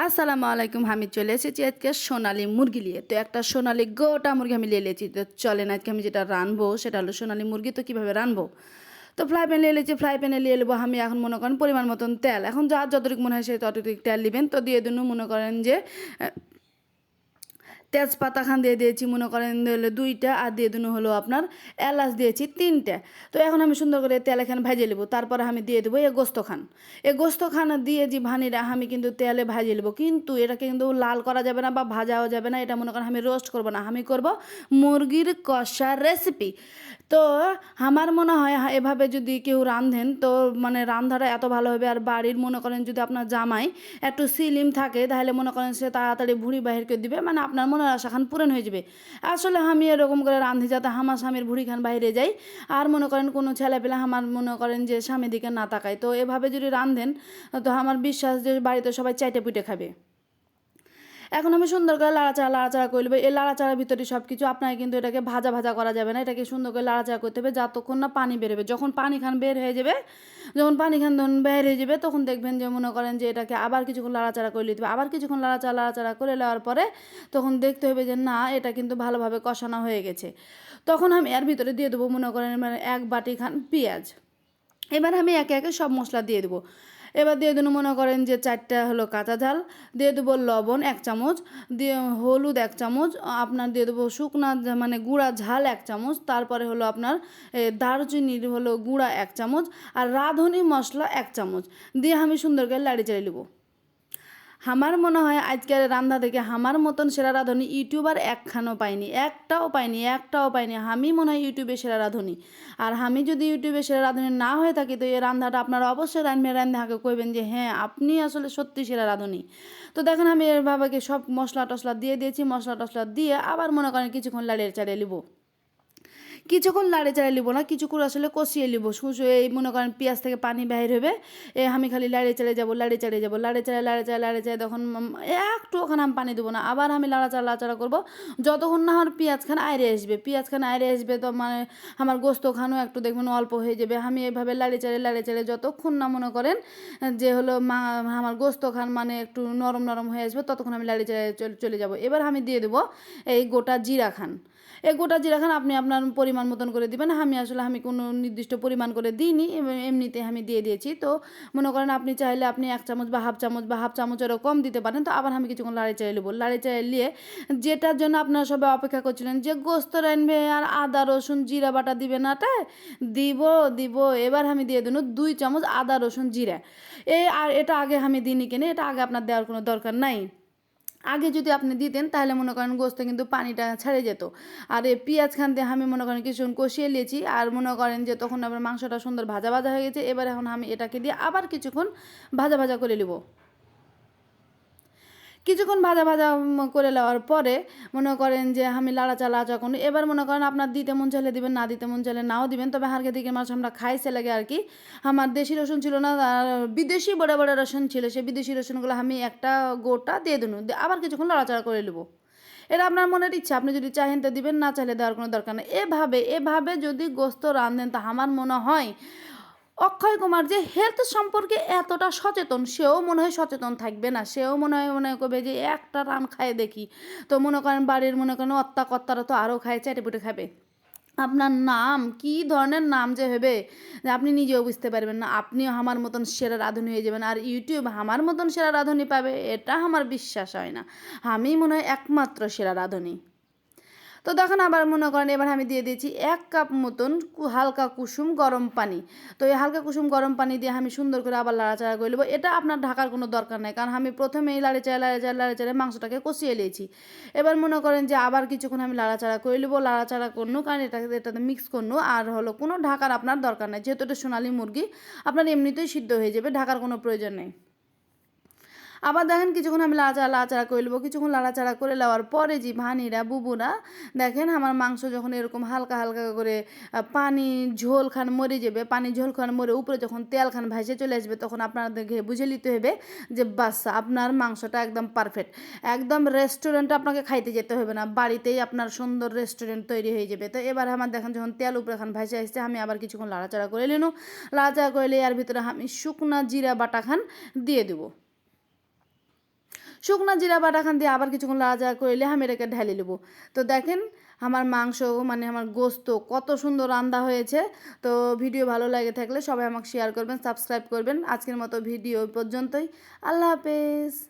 আসসালামু আলাইকুম। আমি চলে এসেছি আজকে সোনালী মুরগি নিয়ে। তো একটা সোনালী গোটা মুরগি আমি নিয়ে নিয়েছি। তো চলেন আজকে আমি যেটা রানবো সেটা হলো সোনালী মুরগি। তো কীভাবে রানবো, তো ফ্রাই প্যান নিয়ে নিয়েছি। ফ্রাই প্যানে নিয়ে নেবো আমি এখন মনে করেন পরিমাণ মতন তেল। এখন যার যতটুকু মনে হয় সে ততটুকু তেল নেবেন। তো দিয়ে দিন মনে করেন যে তেজপাতা খান দিয়ে দিয়েছি মনে করেন হলো 2টা, আর দিয়ে দিন হলো আপনার এলাচ দিয়েছি 3টে। তো এখন আমি সুন্দর করে তেল এখানে ভেজে নেবো। তারপরে আমি দিয়ে দেবো এই গোস্ত খান। এই গোস্ত খান দিয়ে যে ভানিরা আমি কিন্তু তেলে ভেজে নেবো, কিন্তু এটাকে কিন্তু লাল করা যাবে না বা ভাজাও যাবে না। এটা মনে করেন আমি রোস্ট করবো না, আমি করব মুরগির কষা রেসিপি। তো আমার মনে হয় এভাবে যদি কেউ রাঁধেন তো মানে রান্নাটা এত ভালো হবে। আর বাড়ির মনে করেন যদি আপনার জামাই একটু সিলিম থাকে তাহলে মনে করেন সে তাড়াতাড়ি ভুঁড়ি বাহির করে দিবে, মানে আপনার মনের আশা খান পূরণ হয়ে যাবে। আসলে আমি এরকম করে রাঁধি যাতে আমার স্বামীর ভুঁড়ি খান বাইরে যায়, আর মনে করেন কোনো ছেলেপেলে আমার মনে করেন যে স্বামীর দিকে না তাকায়। তো এভাবে যদি রাঁধেন তো আমার বিশ্বাস যে বাড়িতে সবাই চাইটে পুটে খাবে। এখন আমি সুন্দর করে লাড়াচাড়া করে নেবো। এই লাড়াচাড়ার ভিতরে সব কিছু আপনাকে কিন্তু এটাকে ভাজা ভাজা করা যাবে না, এটাকে সুন্দর করে লাড়াচাড়া করতে হবে যতক্ষণ না পানি বেরোবে। যখন পানি খান বের হয়ে যাবে, যখন পানি খান তখন বের হয়ে যাবে, তখন দেখবেন যে মনে করেন যে এটাকে আবার কিছুক্ষণ লাড়াচাড়া করে নিতে হবে। আবার কিছুক্ষণ লাড়াচাড়া করে নেওয়ার পরে তখন দেখতে হবে যে না, এটা কিন্তু ভালোভাবে কষানো হয়ে গেছে। তখন আমি এর ভিতরে দিয়ে দেবো মনে করেন মানে 1 বাটি খান পেঁয়াজ। এবার আমি একে একে সব মশলা দিয়ে দেবো। এবার দিয়ে দেবো মনে করেন যে 4টা হলো কাঁচা ঝাল, দিয়ে দেবো লবণ 1 চামচ, দিয়ে হলুদ 1 চামচ, আপনার দিয়ে দেবো শুকনা মানে গুঁড়া ঝাল 1 চামচ, তারপরে হলো আপনার দারচিনির হলো গুঁড়া 1 চামচ, আর রাঁধুনি মশলা 1 চামচ দিয়ে আমি সুন্দর করে লাড়ি চাড়িয়ে নেবো। আমার মনে হয় আজকের রান্না থেকে আমার মতন সেরা রাঁধুনি ইউটিউবার একটাও পাইনি। আমি মনে হয় ইউটিউবে সেরা রাঁধুনি। আর আমি যদি ইউটিউবে সেরা রাঁধুনি না হয়ে থাকি তো এই রান্নাটা আপনারা অবশ্যই রান্ধে হাঁকে কইবেন যে হ্যাঁ আপনি আসলে সত্যি সেরা রাঁধুনি। তো দেখেন আমি এভাবে সব মশলা টশলা দিয়ে দিয়েছি। মশলা টশলা দিয়ে আবার মনে করেন কিছুক্ষণ লাড়িয়ে চাড়িয়ে নিব। কিছুক্ষণ লাড়ে চাড়িয়ে নিব না, কিছুক্ষণ আসলে কষিয়ে নিব। এই মনে করেন পেঁয়াজ থেকে পানি বাহির হবে, আমি খালি লাড়ে চাড়িয়ে যাবো লাড়ে চাড়িয়ে তখন একটু ওখানে আমি পানি দেবো না, আবার আমি লাড়াচাড়া করবো যতক্ষণ না আমার পেঁয়াজখান আয়রে আসবে। তো মানে আমার গোস্ত খানও একটু দেখবেন অল্প হয়ে যাবে। আমি এভাবে লাড়ে চাড়িয়ে যতক্ষণ না মনে করেন যে হলো আমার গোস্ত খান মানে একটু নরম নরম হয়ে আসবে, ততক্ষণ আমি লাড়ে চাড়িয়ে চলে যাব। এবার আমি দিয়ে দেবো এই গোটা জিরা খান। এই গোটা জিরা খান আপনি আপনার পরিমাণ মতন করে দিবেন। আমি কোনো নির্দিষ্ট পরিমাণ করে দিইনি, এমনিতে আমি দিয়ে দিয়েছি। তো মনে করেন আপনি চাইলে আপনি 1 চামচ বা হাফ চামচেরও কম দিতে পারেন। তো আবার আমি কিছুক্ষণ লাড়ি চাড়িয়ে নেবো। লাড়ি চাড়িয়ে নিয়ে যেটার জন্য আপনারা সবাই অপেক্ষা করছিলেন যে গোস্ত রানবে আর আদা রসুন জিরা বাটা দিবে না, দিব। এবার আমি দিয়ে দেবো 2 চামচ আদা রসুন জিরা। আর এটা আগে আমি দিইনি কেন, এটা আগে আপনার দেওয়ার কোনো দরকার নাই। আগে যদি আপনি দিতেন তাহলে মনে করেন গোস্তে কিন্তু পানিটা ছেড়ে যেত। আর এই পেঁয়াজ খানতে আমি মনে করেন কিছুক্ষণ কষিয়ে নিয়েছি, আর মনে করেন যে তখন আবার মাংসটা সুন্দর ভাজা ভাজা হয়ে গেছে। এবার এখন আমি এটাকে দিয়ে আবার কিছুক্ষণ ভাজা করে নেব। কিছুক্ষণ ভাজা করে নেওয়ার পরে মনে করেন যে আমি লাড়াচা করুন। এবার মনে করেন আপনার দিতে মন চাইলে দিবেন, না দিতে মন চাইলে নাও দিবেন। তবে হালকা দিকে মাছ আমরা খাইছে লাগে আর কি। আমার দেশি রসুন ছিল না, আর বিদেশি বড় রসুন ছিল, সেই বিদেশি রসুনগুলো আমি একটা গোটা দিয়ে দিন, আবার কিছুক্ষণ লাড়াচাড়া করে নেবো। এটা আপনার মনের ইচ্ছা, আপনি যদি চাহেন তো দিবেন, না চাইলে দেওয়ার কোনো দরকার নেই। এভাবে যদি গোস্ত রাঁধেন তা আমার মনে হয় অক্ষয় কুমার যে হেলথ সম্পর্কে এতটা সচেতন, সেও মনে হয় সচেতন থাকবে না। সেও মনে করবে যে একটা রান খায় দেখি। তো মনে করেন বাড়ির মনে করেন কর্তারা তো আরও খায়, চেটেপুটে খাবে। আপনার নাম কী ধরনের নাম যে হবে যে আপনি নিজেও বুঝতে পারবেন না। আপনিও আমার মতন সেরা রাঁধুনি হয়ে যাবেন, আর ইউটিউব আমার মতন সেরা রাঁধুনি পাবে এটা আমার বিশ্বাস হয় না। আমি মনে হয় একমাত্র সেরা রাঁধুনি। তো দেখুন আবার মনে করেন এবার আমি দিয়ে দিয়েছি 1 কাপ মতন হালকা কুসুম গরম পানি। তো এই হালকা কুসুম গরম পানি দিয়ে আমি সুন্দর করে আবার লাড়াচাড়া করে নেবো। এটা আপনার ঢাকার কোনো দরকার নাই, কারণ আমি প্রথমেই লাড়ে চাড়ে মাংসটাকে কষিয়ে নিয়েছি। এবার মনে করেন যে আবার কিছুক্ষণ আমি লাড়াচাড়া করে নেবো, লাড়াচাড়া করবো কারণ এটাতে মিক্স করবো। আর হলো কোনো ঢাকার আপনার দরকার নাই, যেহেতু এটা সোনালী মুরগি আপনার এমনিতেই সিদ্ধ হয়ে যাবে, ঢাকার কোনো প্রয়োজন নেই। আবার দেখেন কিছুক্ষণ আমি লাড়াচাড়া করে নেবো। কিছুক্ষণ লাড়াচাড়া করে নেওয়ার পরে যে ভানিরা বুবুরা দেখেন আমার মাংস যখন এরকম হালকা করে পানি ঝোল খান মরে যাবে, পানি ঝোল খান মরে উপরে যখন তেল খান ভাসে চলে আসবে, তখন আপনাদেরকে বুঝে নিতে হবে যে বাস আপনার মাংসটা একদম পারফেক্ট। একদম রেস্টুরেন্টে আপনাকে খাইতে যেতে হবে না, বাড়িতেই আপনার সুন্দর রেস্টুরেন্ট তৈরি হয়ে যাবে। তো এবার আমার দেখেন যখন তেল উপরে খান ভাসে আসছে, আমি আবার কিছুক্ষণ লাড়াচাড়া করে নিলাম। লাড়াচাড়া করে এর ভিতরে আমি শুকনা জিরা বাটা খান দিয়ে দেবো। শুকনা জিরা বাটাখান দিয়ে আবার কিছুক্ষণ লাড়াচাড়া করলে আমি এটাকে ঢেলে নেবো। তো দেখেন আমার মাংস মানে আমার গোস্ত কত সুন্দর রান্না হয়েছে। তো ভিডিও ভালো লাগে থাকলে সবাই আমাকে শেয়ার করবেন, সাবস্ক্রাইব করবেন। আজকের মতো ভিডিও পর্যন্তই। আল্লাহ হাফেজ।